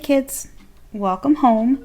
kids, welcome home.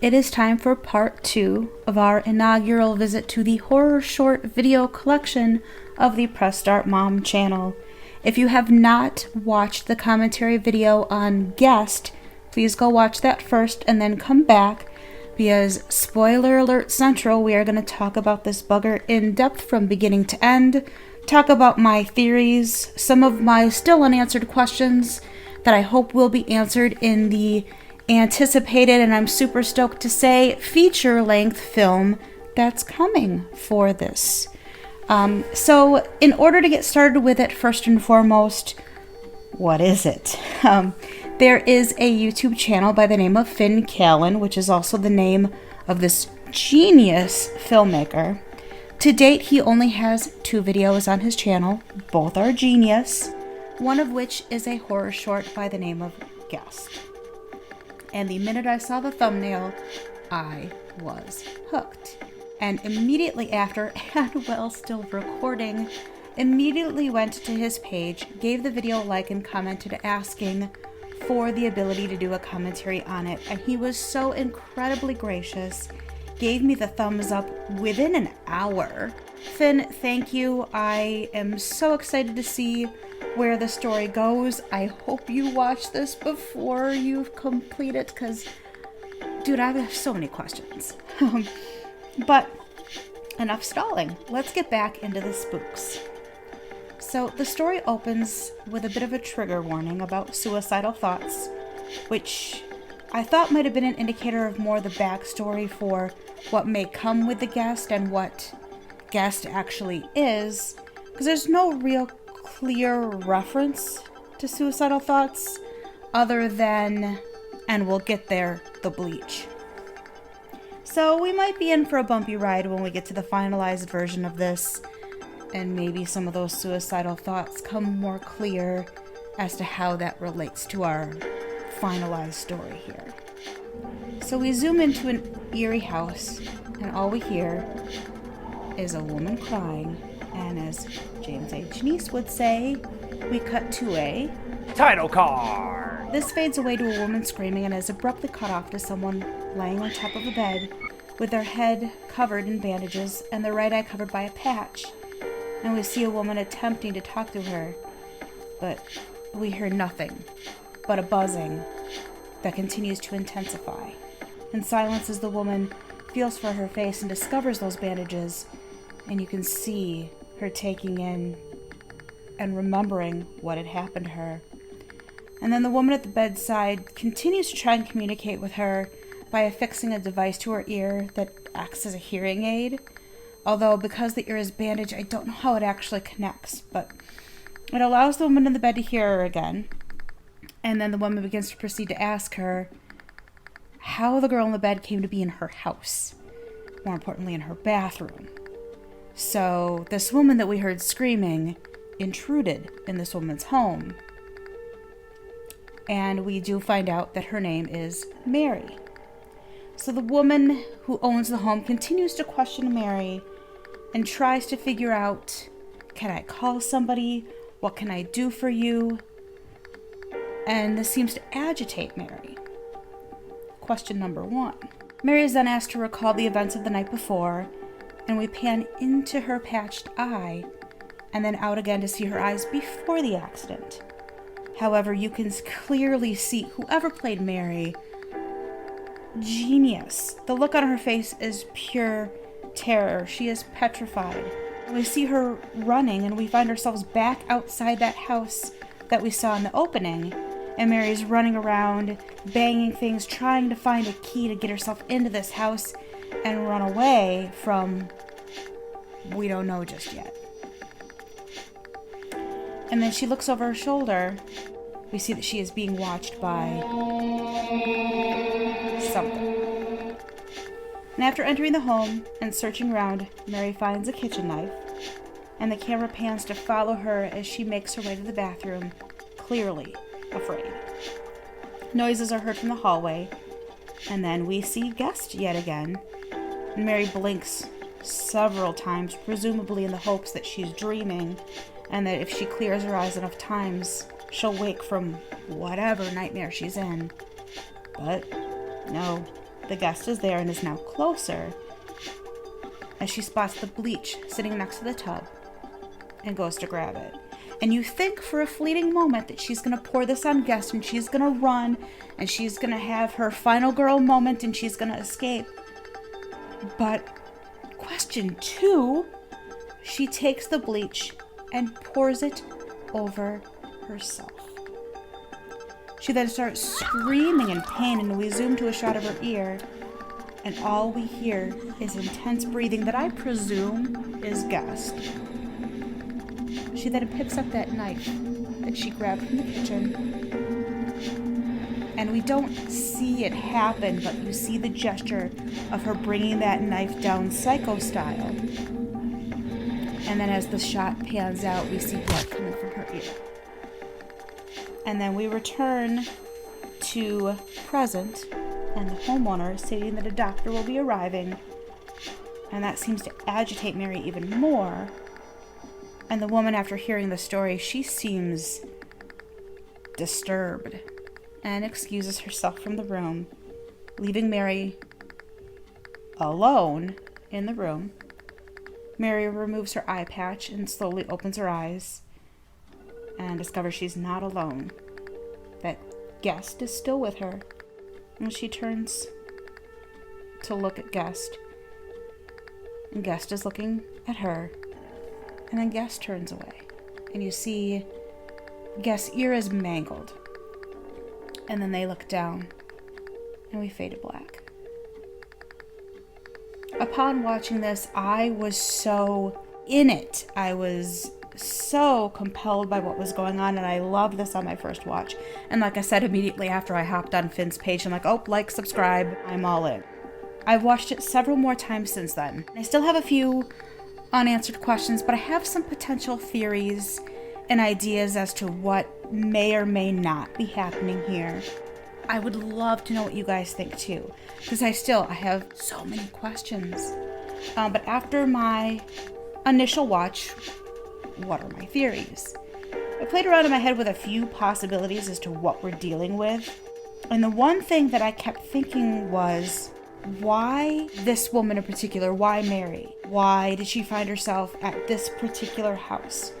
It is time for part 2 of our inaugural visit to the horror short video collection of the Press Start Mom channel. If you have not watched the commentary video on Guest, please go watch that first and then come back, because spoiler alert central, we are going to talk about this bugger in depth from beginning to end, talk about my theories, some of my still unanswered questions that I hope will be answered in the anticipated, and I'm super stoked to say, feature-length film that's coming for this. So in order to get started with it, first and foremost, what is it? There is a YouTube channel by the name of Finn Callan, which is also the name of this genius filmmaker. To date, he only has 2 videos on his channel. Both are genius. One of which is a horror short by the name of Guest. And the minute I saw the thumbnail, I was hooked. And immediately after, and while still recording, immediately went to his page, gave the video a like, and commented asking for the ability to do a commentary on it. And he was so incredibly gracious, gave me the thumbs up within an hour. Finn, thank you. I am so excited to see where the story goes. I hope you watch this before you complete it, because, dude, I have so many questions. But enough stalling. Let's get back into the spooks. So the story opens with a bit of a trigger warning about suicidal thoughts, which I thought might have been an indicator of more the backstory for what may come with the Guest and what Guest actually is, because there's no real clear reference to suicidal thoughts other than, and we'll get there, the bleach. So we might be in for a bumpy ride when we get to the finalized version of this, and maybe some of those suicidal thoughts come more clear as to how that relates to our finalized story here. So we zoom into an eerie house, and all we hear is a woman crying, and as James A. Janisse would say, we cut to a title card. This fades away to a woman screaming and is abruptly cut off to someone laying on top of a bed with their head covered in bandages and their right eye covered by a patch. And we see a woman attempting to talk to her, but we hear nothing but a buzzing that continues to intensify. In silence, as the woman feels for her face and discovers those bandages, and you can see her taking in and remembering what had happened to her. And then the woman at the bedside continues to try and communicate with her by affixing a device to her ear that acts as a hearing aid. Although, because the ear is bandaged, I don't know how it actually connects, but it allows the woman in the bed to hear her again. And then the woman begins to proceed to ask her how the girl in the bed came to be in her house. More importantly, in her bathroom. So, this woman that we heard screaming intruded in this woman's home. And we do find out that her name is Mary. So the woman who owns the home continues to question Mary and tries to figure out, can I call somebody? What can I do for you? And this seems to agitate Mary. Question number 1. Mary is then asked to recall the events of the night before, and we pan into her patched eye and then out again to see her eyes before the accident. However, you can clearly see whoever played Mary, genius. The look on her face is pure terror. She is petrified. We see her running, and we find ourselves back outside that house that we saw in the opening. And Mary's running around, banging things, trying to find a key to get herself into this house and run away from, we don't know just yet. And then she looks over her shoulder. We see that she is being watched by something. And after entering the home and searching around, Mary finds a kitchen knife, and the camera pans to follow her as she makes her way to the bathroom, clearly afraid. Noises are heard from the hallway, and then we see Guest yet again. And Mary blinks several times, presumably in the hopes that she's dreaming, and that if she clears her eyes enough times, she'll wake from whatever nightmare she's in. But no, the guest is there and is now closer as she spots the bleach sitting next to the tub and goes to grab it. And you think for a fleeting moment that she's going to pour this on guest and she's going to run and she's going to have her final girl moment and she's going to escape. But question 2, she takes the bleach and pours it over herself. She then starts screaming in pain, and we zoom to a shot of her ear, and all we hear is intense breathing that I presume is Guest. She then picks up that knife that she grabbed from the kitchen, and we don't see it happen, but you see the gesture of her bringing that knife down Psycho style. And then as the shot pans out, we see blood coming from her ear. And then we return to present, and the homeowner stating that a doctor will be arriving, and that seems to agitate Mary even more. And the woman, after hearing the story, she seems disturbed and excuses herself from the room, leaving Mary alone in the room. Mary removes her eye patch and slowly opens her eyes and discovers she's not alone, that Guest is still with her. And she turns to look at Guest, and Guest is looking at her, and then Guest turns away, and you see Guest's ear is mangled, and then they look down, and we fade to black. Upon watching this, I was so in it. I was so compelled by what was going on, and I loved this on my first watch. And like I said, immediately after I hopped on Finn's page, I'm like, oh, like, subscribe, I'm all in. I've watched it several more times since then. I still have a few unanswered questions, but I have some potential theories and ideas as to what may or may not be happening here. I would love to know what you guys think too, because I have so many questions. But after my initial watch, what are my theories? I played around in my head with a few possibilities as to what we're dealing with. And the one thing that I kept thinking was, why this woman in particular? Why Mary? Why did she find herself at this particular house?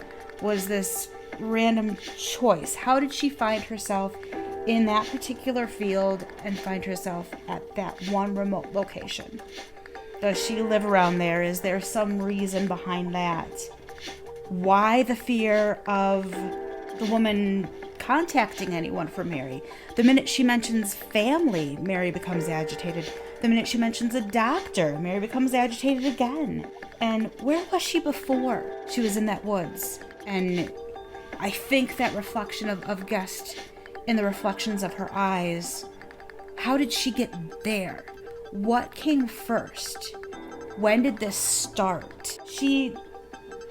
Was this random choice? How did she find herself in that particular field and find herself at that one remote location? Does she live around there? Is there some reason behind that? Why the fear of the woman contacting anyone for Mary? The minute she mentions family, Mary becomes agitated. The minute she mentions a doctor, Mary becomes agitated again. And where was she before she was in that woods? And I think that reflection of Guest in the reflections of her eyes, how did she get there? What came first? When did this start? She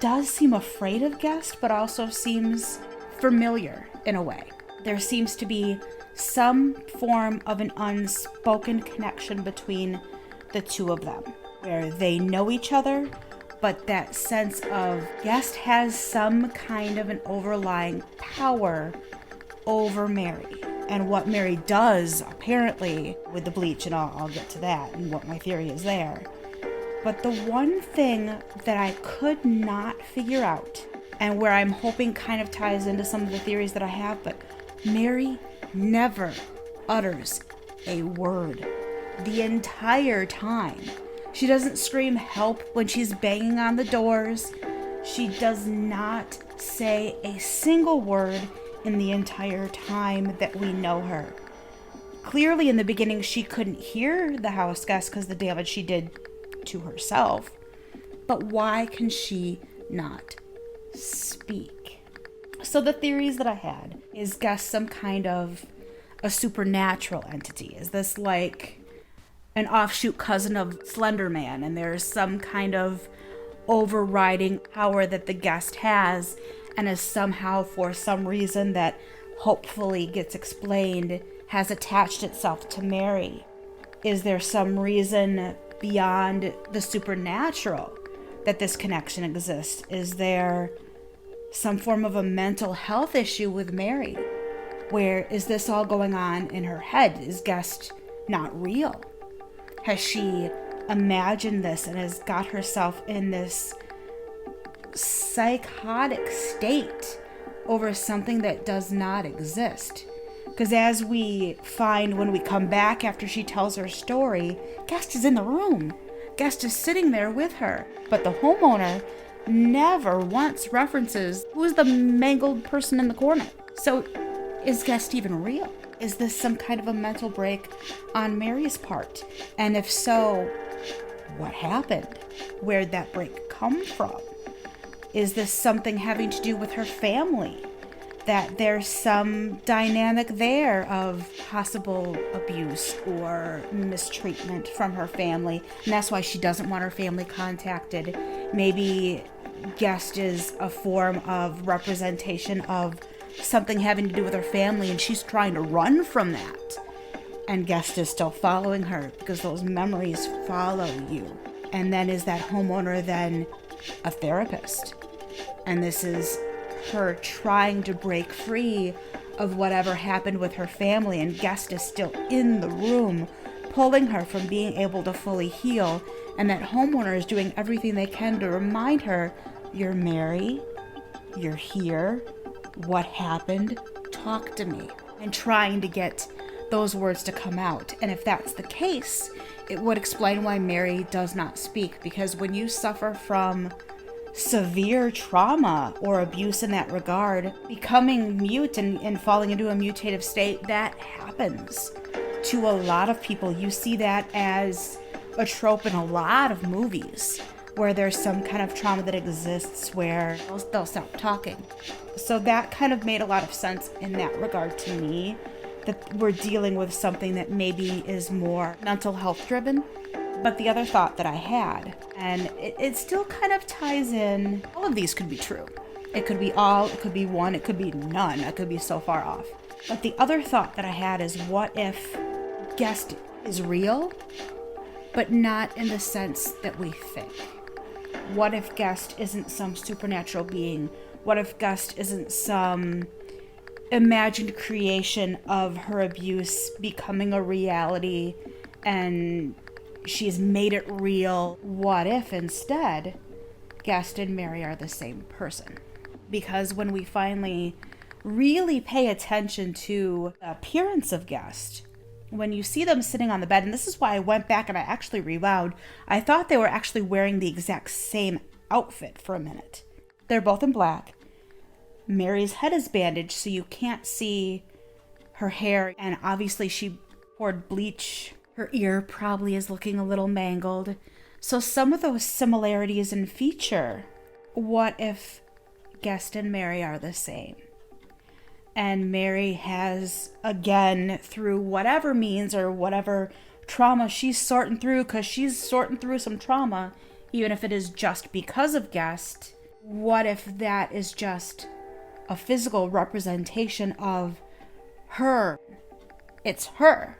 does seem afraid of Guest, but also seems familiar in a way. There seems to be some form of an unspoken connection between the two of them, where they know each other, but that sense of Guest has some kind of an overlying power over Mary. And what Mary does, apparently, with the bleach, and I'll get to that and what my theory is there. But the one thing that I could not figure out, and where I'm hoping kind of ties into some of the theories that I have, but Mary never utters a word the entire time. She doesn't scream help when she's banging on the doors. She does not say a single word in the entire time that we know her. Clearly in the beginning she couldn't hear the house guest because the damage she did to herself. But why can she not speak? So the theories that I had is Guest some kind of a supernatural entity? Is this like an offshoot cousin of Slender Man, and there's some kind of overriding power that the Guest has, and is somehow, for some reason that hopefully gets explained, has attached itself to Mary? Is there some reason beyond the supernatural that this connection exists? Is there some form of a mental health issue with Mary? Where is this all going on in her head? Is Guest not real? Has she imagined this and has got herself in this psychotic state over something that does not exist? Because as we find when we come back after she tells her story, Guest is in the room. Guest is sitting there with her. But the homeowner never once references who's the mangled person in the corner. So is Guest even real? Is this some kind of a mental break on Mary's part? And if so, what happened? Where'd that break come from? Is this something having to do with her family? That there's some dynamic there of possible abuse or mistreatment from her family, and that's why she doesn't want her family contacted. Maybe Guest is a form of representation of something having to do with her family, and she's trying to run from that. And Guest is still following her because those memories follow you. And then is that homeowner then a therapist? And this is her trying to break free of whatever happened with her family, and Guest is still in the room pulling her from being able to fully heal, and that homeowner is doing everything they can to remind her, you're Mary, you're here, what happened, talk to me, and trying to get those words to come out. And if that's the case, it would explain why Mary does not speak, because when you suffer from severe trauma or abuse in that regard, becoming mute and falling into a mutative state, that happens to a lot of people. You see that as a trope in a lot of movies where there's some kind of trauma that exists where they'll stop talking. So that kind of made a lot of sense in that regard to me, that we're dealing with something that maybe is more mental health driven. But the other thought that I had, and it still kind of ties in, all of these could be true. It could be all, it could be one, it could be none, it could be so far off. But the other thought that I had is, what if Guest is real, but not in the sense that we think? What if Guest isn't some supernatural being? What if Guest isn't some imagined creation of her abuse becoming a reality and she's made it real? What if instead Guest and Mary are the same person? Because when we finally really pay attention to the appearance of Guest, when you see them sitting on the bed, and this is why I went back and I actually rewound, I thought they were actually wearing the exact same outfit for a minute. They're both in black. Mary's head is bandaged so you can't see her hair, and obviously she poured bleach. Her ear probably is looking a little mangled. So some of those similarities in feature. What if Guest and Mary are the same? And Mary has, again, through whatever means or whatever trauma she's sorting through, because she's sorting through some trauma, even if it is just because of Guest, what if that is just a physical representation of her? It's her.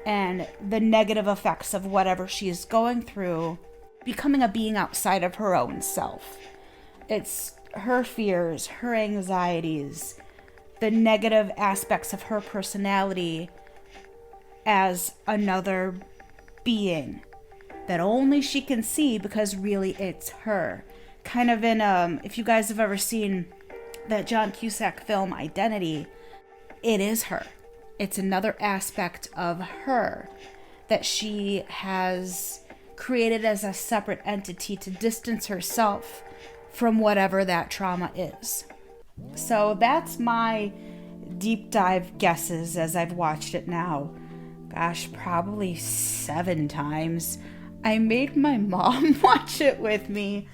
And the negative effects of whatever she is going through, becoming a being outside of her own self. It's her fears, her anxieties, the negative aspects of her personality as another being that only she can see, because really it's her. Kind of in, if you guys have ever seen that John Cusack film Identity, it is her. It's another aspect of her that she has created as a separate entity to distance herself from whatever that trauma is. So that's my deep dive guesses as I've watched it now. Gosh, probably 7 times. I made my mom watch it with me.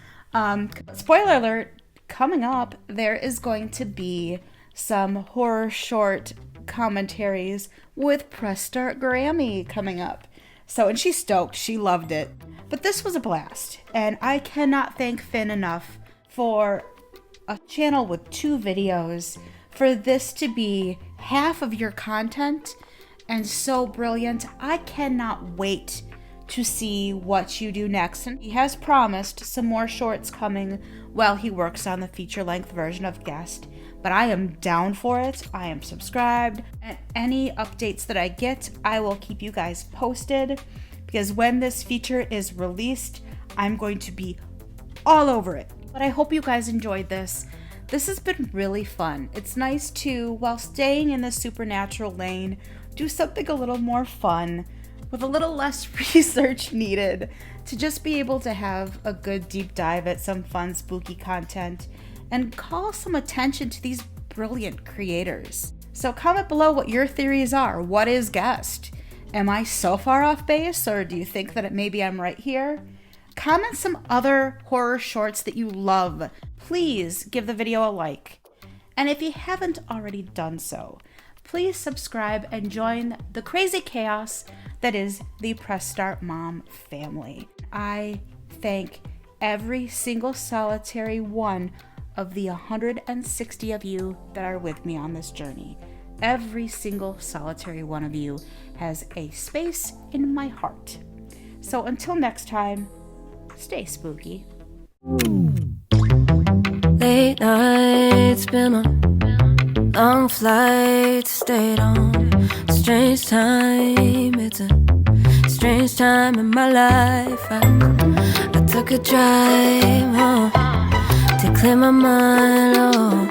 Spoiler alert, coming up, there is going to be some horror short commentaries with Press Start Grammy coming up. So, and she's stoked. She loved it. But this was a blast. And I cannot thank Finn enough for a channel with 2 videos, for this to be half of your content and so brilliant. I cannot wait to see what you do next. And he has promised some more shorts coming while he works on the feature-length version of Guest. but I am down for it. I am subscribed, and any updates that I get, I will keep you guys posted, because when this feature is released, I'm going to be all over it. But I hope you guys enjoyed this. This has been really fun. It's nice to, while staying in the supernatural lane, do something a little more fun with a little less research needed, to just be able to have a good deep dive at some fun spooky content and call some attention to these brilliant creators. So comment below what your theories are. What is Guest? Am I so far off base, or do you think that maybe I'm right here? Comment some other horror shorts that you love. Please give the video a like. And if you haven't already done so, please subscribe and join the crazy chaos that is the Press Start Mom family. I thank every single solitary one of the 160 of you that are with me on this journey. Every single solitary one of you has a space in my heart. So until next time, stay spooky. Late nights, been on long flights, stayed on. Strange time, it's a strange time in my life. I took a drive home to clear my mind. Oh,